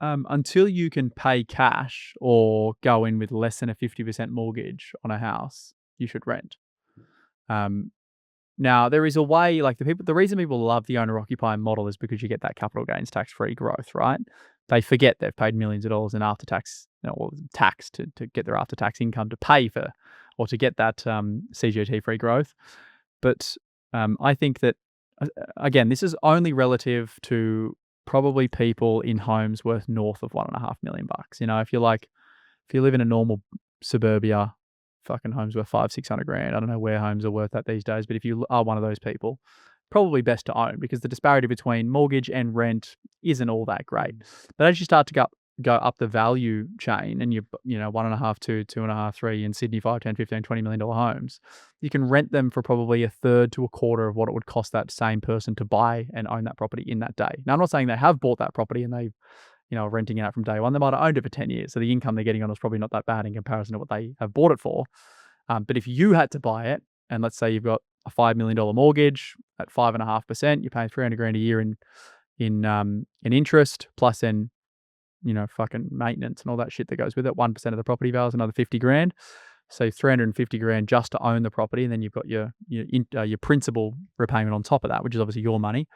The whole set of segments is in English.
until you can pay cash or go in with less than a 50% mortgage on a house, you should rent. Um, Now there is a way, like the reason people love the owner-occupier model is because you get that capital gains tax-free growth, right? They forget they've paid millions of dollars in after-tax, or tax to get their after-tax income to pay for or to get that, CGT-free growth. But, I think that, again, this is only relative to probably people in homes worth north of 1.5 million bucks. You know, if you live in a normal suburbia, fucking homes worth 500,000-600,000. I don't know where homes are worth that these days, but if you are one of those people, probably best to own because the disparity between mortgage and rent isn't all that great. But as you start to go up the value chain and you know, 1.5, 2, 2.5, 3 in Sydney, 5, 10, 15, $20 million homes, you can rent them for probably a third to a quarter of what it would cost that same person to buy and own that property in that day. Now, I'm not saying they have bought that property and they've, you know, renting it out from day one. They might have owned it for 10 years. So the income they're getting on it is probably not that bad in comparison to what they have bought it for. But if you had to buy it, and let's say you've got a $5 million mortgage at 5.5%, you're paying 300 grand a year in interest, plus then, you know, fucking maintenance and all that shit that goes with it. 1% of the property value is another 50 grand. So 350 grand just to own the property, and then you've got your principal repayment on top of that, which is obviously your money.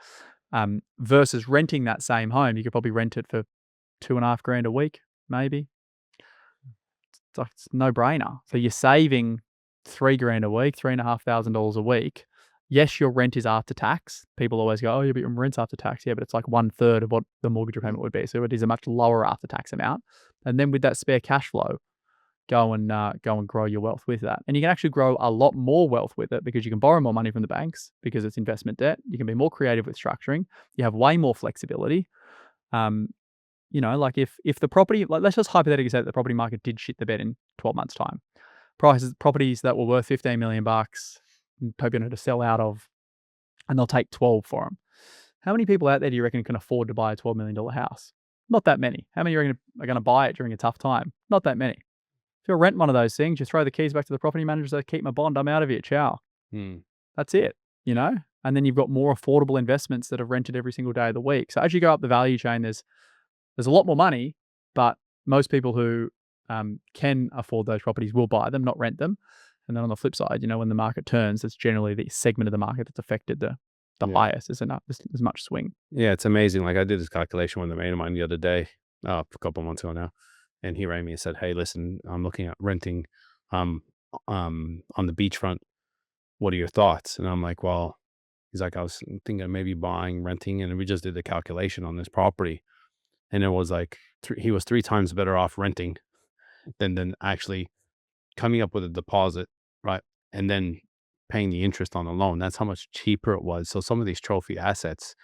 Versus renting that same home, you could probably rent it for 2.5 grand a week, maybe. It's no brainer. So you're saving 3 grand a week, $3,500 a week. Yes, your rent is after tax. People always go, "Oh, yeah, but your rent's after tax." Yeah, but it's like 1/3 of what the mortgage repayment would be. So it is a much lower after tax amount. And then with that spare cash flow, go and grow your wealth with that. And you can actually grow a lot more wealth with it because you can borrow more money from the banks because it's investment debt. You can be more creative with structuring. You have way more flexibility. You know, like if the property, like let's just hypothetically say that the property market did shit the bed in 12 months' time. Properties that were worth 15 million bucks, people know to sell out of, and they'll take 12 for them. How many people out there do you reckon can afford to buy a $12 million house? Not that many. How many are going to buy it during a tough time? Not that many. If you'll rent one of those things, you throw the keys back to the property manager, say, "Keep my bond, I'm out of here, ciao." That's it, you know? And then you've got more affordable investments that are rented every single day of the week. So as you go up the value chain, there's a lot more money, but most people who can afford those properties will buy them, not rent them. And then on the flip side, you know, when the market turns, it's generally the segment of the market that's affected the highest. There's much swing. Yeah, it's amazing. Like I did this calculation with a mate of mine the other day, a couple months ago now, and he rang me and said, "Hey, listen, I'm looking at renting on the beachfront. What are your thoughts?" And I'm like, "Well," he's like, "I was thinking of maybe buying, renting," and we just did the calculation on this property. And it was like he was 3 times better off renting than actually coming up with a deposit, right? And then paying the interest on the loan. That's how much cheaper it was. So some of these trophy assets,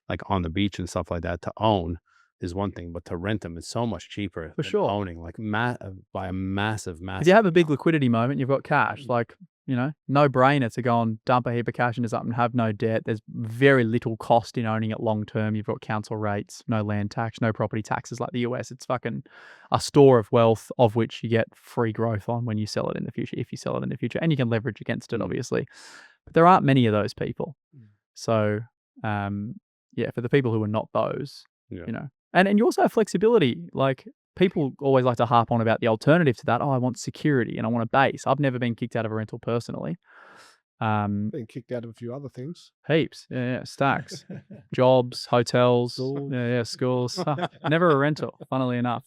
like on the beach and stuff like that, to own is one thing, but to rent them is so much cheaper For than sure. owning, like by a massive, If you massive. have a big liquidity moment, you've got cash, like, you know, no brainer to go and dump a heap of cash into something, have no debt. There's very little cost in owning it long term. You've got council rates, no land tax, no property taxes like the US. It's fucking a store of wealth of which you get free growth on when you sell it in the future, if you sell it in the future. And you can leverage against it, obviously. But there aren't many of those people. So, yeah, for the people who are not those, Yeah. you know, and you also have flexibility. Like people always like to harp on about the alternative to that. Oh, I want security and I want a base. I've never been kicked out of a rental personally. Been kicked out of a few other things. Heaps, yeah, stacks, jobs, hotels, Schools. yeah, schools. Never a rental, funnily enough.